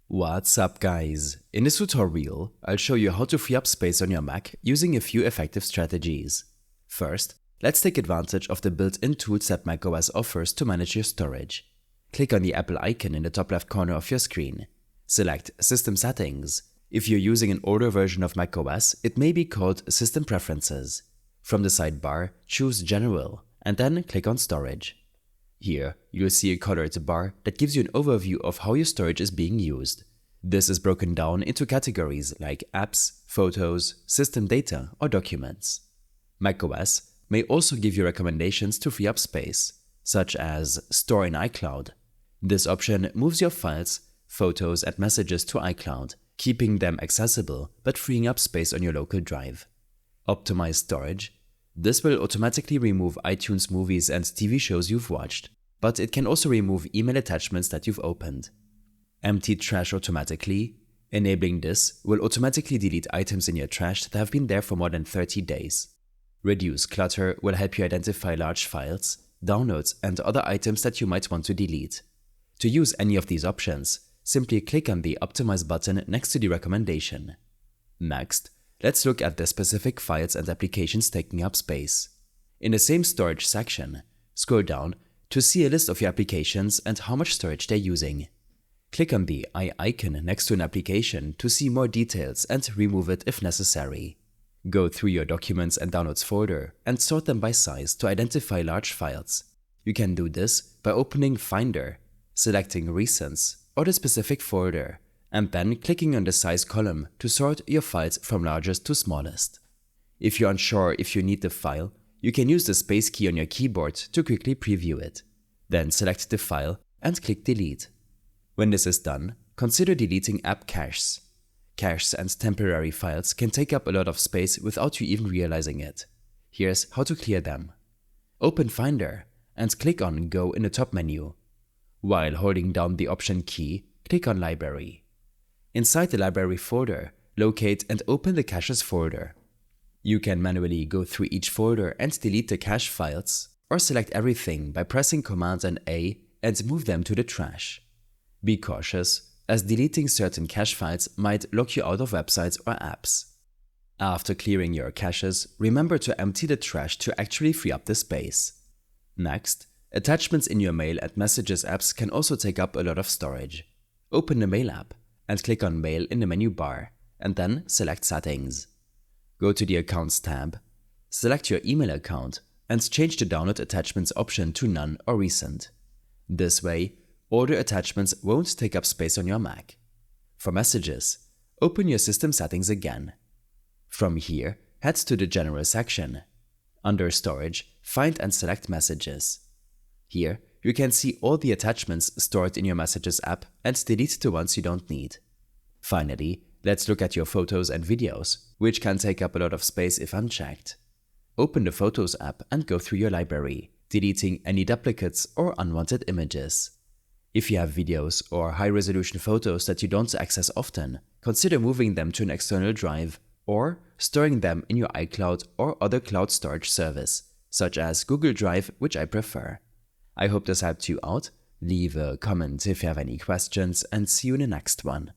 What's up guys? In this tutorial, I'll show you how to free up space on your Mac using a few effective strategies. First, let's take advantage of the built-in tools that macOS offers to manage your storage. Click on the Apple icon in the top left corner of your screen. Select System Settings. If you're using an older version of macOS, it may be called System Preferences. From the sidebar, choose General and then click on Storage. Here, you'll see a colored bar that gives you an overview of how your storage is being used. This is broken down into categories like apps, photos, system data, or documents. macOS may also give you recommendations to free up space, such as Store in iCloud. This option moves your files, photos, and messages to iCloud, keeping them accessible but freeing up space on your local drive. Optimize storage. This will automatically remove iTunes movies and TV shows you've watched, but it can also remove email attachments that you've opened. Empty trash automatically. Enabling this will automatically delete items in your trash that have been there for more than 30 days. Reduce clutter will help you identify large files, downloads, and other items that you might want to delete. To use any of these options, simply click on the Optimize button next to the recommendation. Next, let's look at the specific files and applications taking up space. In the same storage section, scroll down to see a list of your applications and how much storage they're using. Click on the eye icon next to an application to see more details and remove it if necessary. Go through your Documents and Downloads folder and sort them by size to identify large files. You can do this by opening Finder, selecting Recents or the specific folder, and then clicking on the Size column to sort your files from largest to smallest. If you're unsure if you need the file, you can use the space key on your keyboard to quickly preview it. Then select the file and click Delete. When this is done, consider deleting app caches. Caches and temporary files can take up a lot of space without you even realizing it. Here's how to clear them. Open Finder and click on Go in the top menu. While holding down the Option key, click on Library. Inside the Library folder, locate and open the Caches folder. You can manually go through each folder and delete the cache files, or select everything by pressing Command and A and move them to the trash. Be cautious, as deleting certain cache files might lock you out of websites or apps. After clearing your caches, remember to empty the trash to actually free up the space. Next, attachments in your Mail and Messages apps can also take up a lot of storage. Open the Mail app and click on Mail in the menu bar, and then select Settings. Go to the Accounts tab, select your email account, and change the Download Attachments option to None or Recent. This way, older attachments won't take up space on your Mac. For Messages, open your System Settings again. From here, head to the General section. Under Storage, find and select Messages. Here, you can see all the attachments stored in your Messages app and delete the ones you don't need. Finally, let's look at your photos and videos, which can take up a lot of space if unchecked. Open the Photos app and go through your library, deleting any duplicates or unwanted images. If you have videos or high-resolution photos that you don't access often, consider moving them to an external drive or storing them in your iCloud or other cloud storage service, such as Google Drive, which I prefer. I hope this helped you out. Leave a comment if you have any questions and see you in the next one.